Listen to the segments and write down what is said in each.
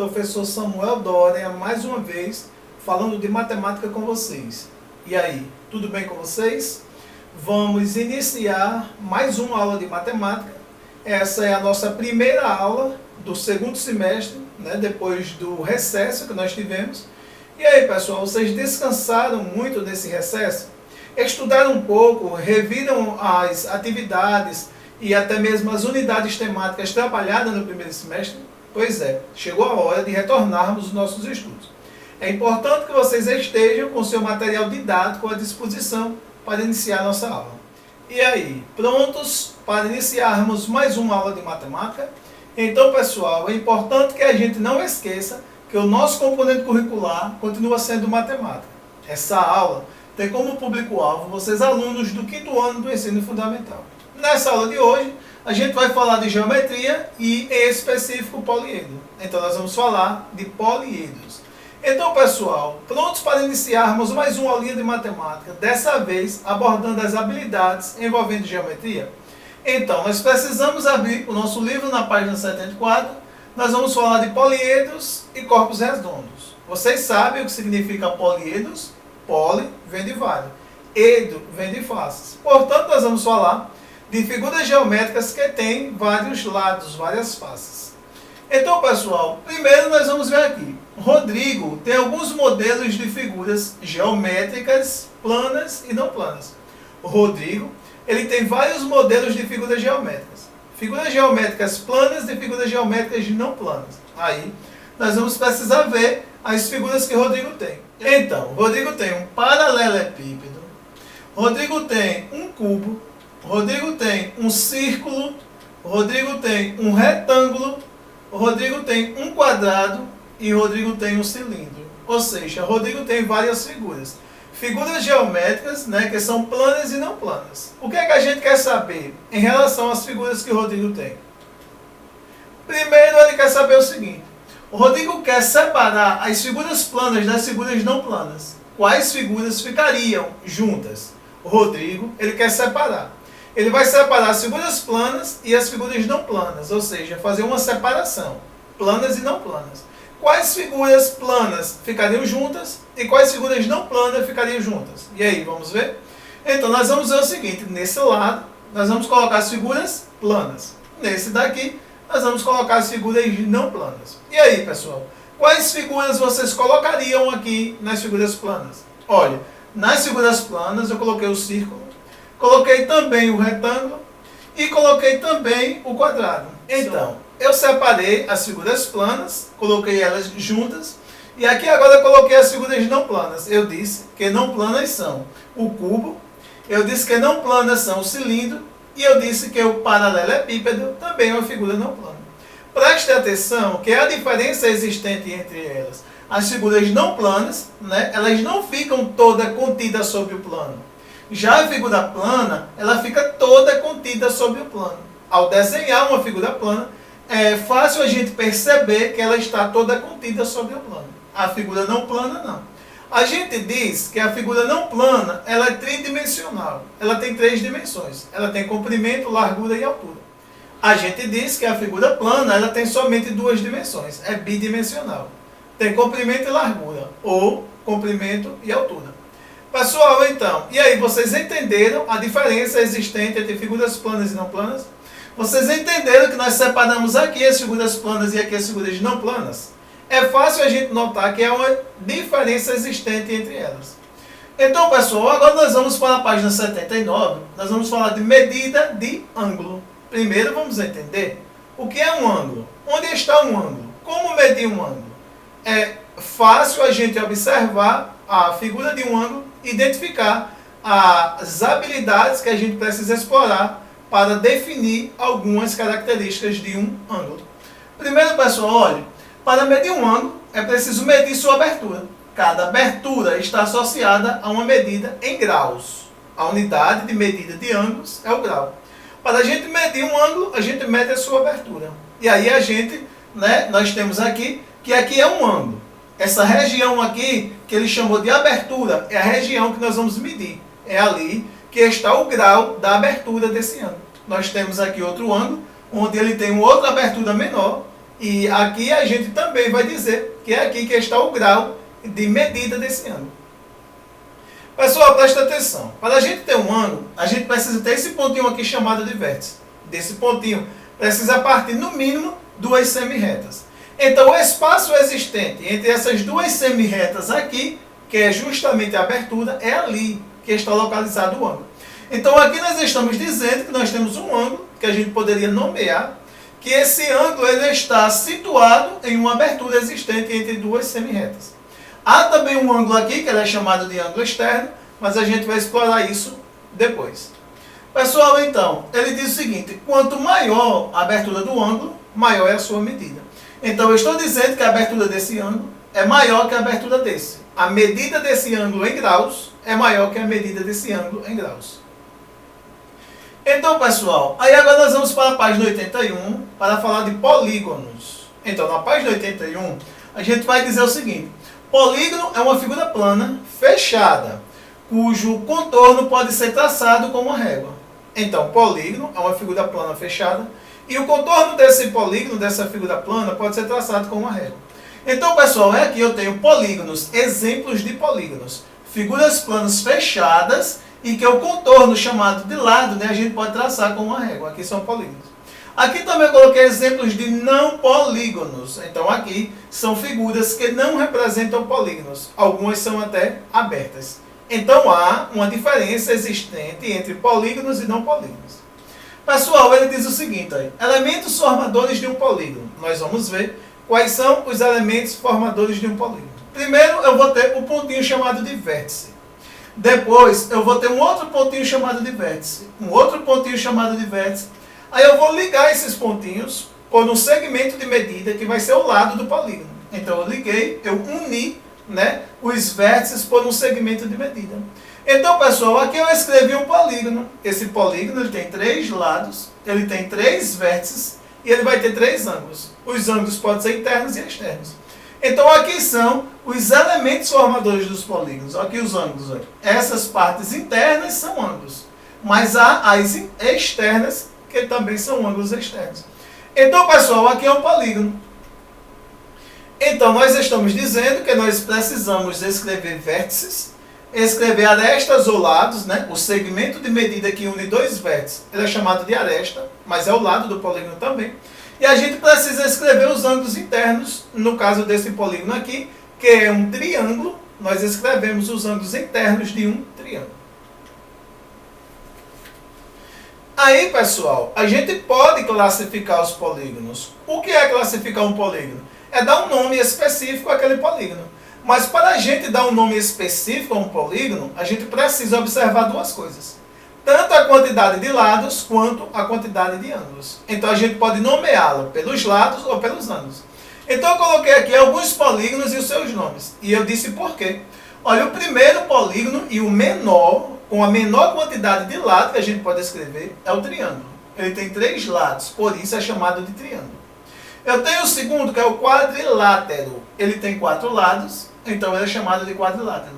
professor Samuel Dória, mais uma vez, falando de matemática com vocês. E aí, tudo bem com vocês? Vamos iniciar mais uma aula de matemática. Essa é a nossa primeira aula do segundo semestre, né, depois do recesso que nós tivemos. E aí, pessoal, vocês descansaram muito nesse recesso? Estudaram um pouco, reviram as atividades e até mesmo as unidades temáticas trabalhadas no primeiro semestre? Pois é, chegou a hora de retornarmos os nossos estudos. É importante que vocês estejam com seu material didático à disposição para iniciar a nossa aula. E aí, prontos para iniciarmos mais uma aula de matemática? Então, pessoal, é importante que a gente não esqueça que o nosso componente curricular continua sendo matemática. Essa aula tem como público-alvo vocês alunos do 5º ano do ensino fundamental. Nessa aula de hoje, a gente vai falar de geometria e, em específico, poliedro. Então, nós vamos falar de poliedros. Então, pessoal, prontos para iniciarmos mais uma aulinha de matemática, dessa vez abordando as habilidades envolvendo geometria? Então, nós precisamos abrir o nosso livro na página 74. Nós vamos falar de poliedros e corpos redondos. Vocês sabem o que significa poliedros? Poli vem de vário, edro vem de faces. Portanto, nós vamos falar de figuras geométricas que têm vários lados, várias faces. Então, pessoal, primeiro nós vamos ver aqui. Rodrigo tem alguns modelos de figuras geométricas planas e não planas. O Rodrigo, ele tem vários modelos de figuras geométricas. Figuras geométricas planas e figuras geométricas não planas. Aí, nós vamos precisar ver as figuras que o Rodrigo tem. Então, o Rodrigo tem um paralelepípedo, Rodrigo tem um cubo, Rodrigo tem um círculo, Rodrigo tem um retângulo, Rodrigo tem um quadrado e Rodrigo tem um cilindro. Ou seja, Rodrigo tem várias figuras. Figuras geométricas, né, que são planas e não planas. O que é que a gente quer saber em relação às figuras que o Rodrigo tem? Primeiro, ele quer saber o seguinte. O Rodrigo quer separar as figuras planas das figuras não planas. Quais figuras ficariam juntas? O Rodrigo, ele quer separar. Ele vai separar as figuras planas e as figuras não planas, ou seja, fazer uma separação, planas e não planas. Quais figuras planas ficariam juntas e quais figuras não planas ficariam juntas? E aí, vamos ver? Então, nós vamos ver o seguinte, nesse lado, nós vamos colocar as figuras planas. Nesse daqui, nós vamos colocar as figuras não planas. E aí, pessoal, quais figuras vocês colocariam aqui nas figuras planas? Olha, nas figuras planas eu coloquei o círculo, coloquei também o retângulo e coloquei também o quadrado. Então, eu separei as figuras planas, coloquei elas juntas, e aqui agora eu coloquei as figuras não planas. Eu disse que não planas são o cubo, eu disse que não planas são o cilindro, e eu disse que o paralelepípedo também é uma figura não plana. Preste atenção que a diferença existente entre elas. As figuras não planas, né, elas não ficam toda contida sobre o plano. Já a figura plana, ela fica toda contida sobre o plano. Ao desenhar uma figura plana, é fácil a gente perceber que ela está toda contida sobre o plano. A figura não plana, não. A gente diz que a figura não plana, ela é tridimensional. Ela tem 3 dimensões. Ela tem comprimento, largura e altura. A gente diz que a figura plana, ela tem somente 2 dimensões. É bidimensional. Tem comprimento e largura, ou comprimento e altura. Pessoal, então, e aí, vocês entenderam a diferença existente entre figuras planas e não planas? Vocês entenderam que nós separamos aqui as figuras planas e aqui as figuras não planas? É fácil a gente notar que há uma diferença existente entre elas. Então, pessoal, agora nós vamos para a página 79, nós vamos falar de medida de ângulo. Primeiro vamos entender o que é um ângulo. Onde está um ângulo? Como medir um ângulo? É fácil a gente observar a figura de um ângulo e identificar as habilidades que a gente precisa explorar para definir algumas características de um ângulo. Primeiro, pessoal, olhe, para medir um ângulo é preciso medir sua abertura. Cada abertura está associada a uma medida em graus. A unidade de medida de ângulos é o grau. Para a gente medir um ângulo, a gente mede a sua abertura. E aí a gente, né, nós temos aqui, que aqui é um ângulo. Essa região aqui, que ele chamou de abertura, é a região que nós vamos medir. É ali que está o grau da abertura desse ângulo. Nós temos aqui outro ângulo, onde ele tem uma outra abertura menor, E aqui a gente também vai dizer que é aqui que está o grau de medida desse ângulo. Pessoal, presta atenção. Para a gente ter um ângulo, a gente precisa ter esse pontinho aqui chamado de vértice. Desse pontinho precisa partir no mínimo 2 semi-retas. Então o espaço existente entre essas 2 semi-retas aqui, que é justamente a abertura, é ali que está localizado o ângulo. Então aqui nós estamos dizendo que nós temos um ângulo, que a gente poderia nomear, que esse ângulo ele está situado em uma abertura existente entre 2 semi-retas. Há também um ângulo aqui, que ele é chamado de ângulo externo, mas a gente vai explorar isso depois. Pessoal, então, ele diz o seguinte: quanto maior a abertura do ângulo, maior é a sua medida. Então eu estou dizendo que a abertura desse ângulo é maior que a abertura desse. A medida desse ângulo em graus é maior que a medida desse ângulo em graus. Então, pessoal, aí agora nós vamos para a página 81 para falar de polígonos. Então, na página 81, a gente vai dizer o seguinte: polígono é uma figura plana, fechada, cujo contorno pode ser traçado com uma régua. Então, polígono é uma figura plana fechada, e o contorno desse polígono, dessa figura plana, pode ser traçado com uma régua. Então, pessoal, aqui eu tenho polígonos, exemplos de polígonos. Figuras planas fechadas e que o contorno chamado de lado, né, a gente pode traçar com uma régua. Aqui são polígonos. Aqui também eu coloquei exemplos de não polígonos. Então aqui são figuras que não representam polígonos. Algumas são até abertas. Então há uma diferença existente entre polígonos e não polígonos. Pessoal, ele diz o seguinte aí: elementos formadores de um polígono. Nós vamos ver quais são os elementos formadores de um polígono. Primeiro eu vou ter o pontinho chamado de vértice. Depois eu vou ter um outro pontinho chamado de vértice. Um outro pontinho chamado de vértice. Aí eu vou ligar esses pontinhos por um segmento de medida que vai ser o lado do polígono. Então eu liguei, eu uni, né, os vértices por um segmento de medida. Então, pessoal, aqui eu escrevi um polígono. Esse polígono ele tem 3 lados, ele tem 3 vértices e ele vai ter 3 ângulos. Os ângulos podem ser internos e externos. Então aqui são os elementos formadores dos polígonos. Aqui os ângulos. Olha. Essas partes internas são ângulos, mas há as externas que também são ângulos externos. Então, pessoal, aqui é um polígono. Então, nós estamos dizendo que nós precisamos escrever vértices, escrever arestas ou lados, né? O segmento de medida que une 2 vértices, ele é chamado de aresta, mas é o lado do polígono também. E a gente precisa escrever os ângulos internos, no caso desse polígono aqui, que é um triângulo, nós escrevemos os ângulos internos de um triângulo. Aí, pessoal, a gente pode classificar os polígonos. O que é classificar um polígono? É dar um nome específico àquele polígono. Mas para a gente dar um nome específico a um polígono, a gente precisa observar 2 coisas. Tanto a quantidade de lados, quanto a quantidade de ângulos. Então a gente pode nomeá-lo pelos lados ou pelos ângulos. Então eu coloquei aqui alguns polígonos e os seus nomes. E eu disse por quê. Olha, o primeiro polígono e o menor, com a menor quantidade de lados que a gente pode escrever, é o triângulo. Ele tem 3 lados, por isso é chamado de triângulo. Eu tenho o segundo, que é o quadrilátero. Ele tem 4 lados, então ele é chamado de quadrilátero.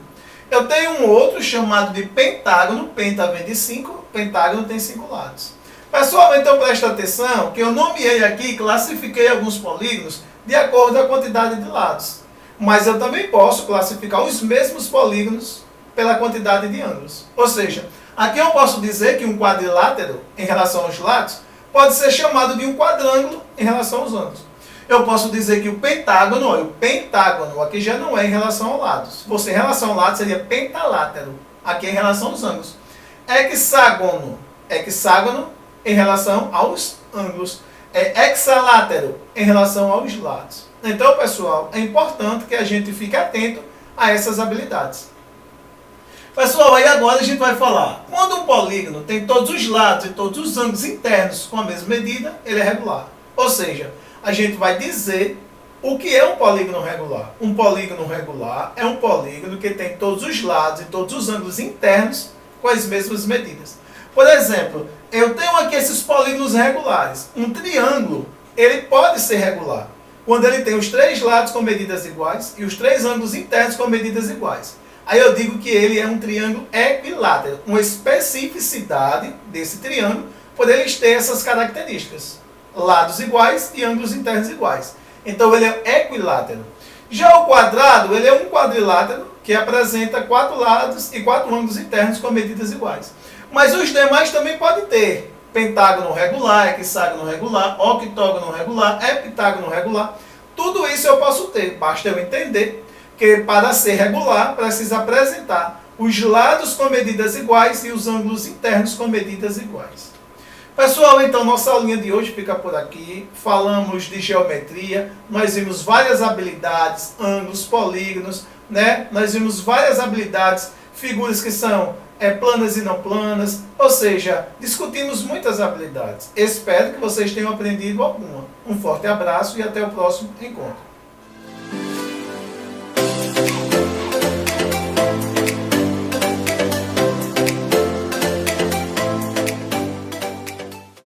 Eu tenho um outro chamado de pentágono. Penta vem de 5, pentágono tem 5 lados. Pessoal, então presta atenção que eu nomeei aqui, classifiquei alguns polígonos de acordo com a quantidade de lados. Mas eu também posso classificar os mesmos polígonos pela quantidade de ângulos. Ou seja, aqui eu posso dizer que um quadrilátero, em relação aos lados, pode ser chamado de um quadrângulo em relação aos ângulos. Eu posso dizer que o pentágono, olha, o pentágono aqui já não é em relação aos lados. Se fosse em relação ao lado, seria pentalátero. Aqui é em relação aos ângulos. Hexágono, hexágono em relação aos ângulos. É hexalátero em relação aos lados. Então, pessoal, é importante que a gente fique atento a essas habilidades. Pessoal, aí agora a gente vai falar. Quando um polígono tem todos os lados e todos os ângulos internos com a mesma medida, ele é regular. Ou seja, a gente vai dizer o que é um polígono regular. Um polígono regular é um polígono que tem todos os lados e todos os ângulos internos com as mesmas medidas. Por exemplo, eu tenho aqui esses polígonos regulares. Um triângulo, ele pode ser regular quando ele tem os 3 lados com medidas iguais e os 3 ângulos internos com medidas iguais. Aí eu digo que ele é um triângulo equilátero, uma especificidade desse triângulo por eles ter essas características. lados iguais e ângulos internos iguais. Então ele é equilátero. Já o quadrado, ele é um quadrilátero que apresenta 4 lados e 4 ângulos internos com medidas iguais. Mas os demais também podem ter pentágono regular, hexágono regular, octógono regular, heptágono regular. Tudo isso eu posso ter, basta eu entender que para ser regular precisa apresentar os lados com medidas iguais e os ângulos internos com medidas iguais. Pessoal, então nossa aulinha de hoje fica por aqui. Falamos de geometria, nós vimos várias habilidades, ângulos, polígonos, né? Nós vimos várias habilidades, figuras que são planas e não planas, ou seja, discutimos muitas habilidades. Espero que vocês tenham aprendido alguma. Um forte abraço e até o próximo encontro.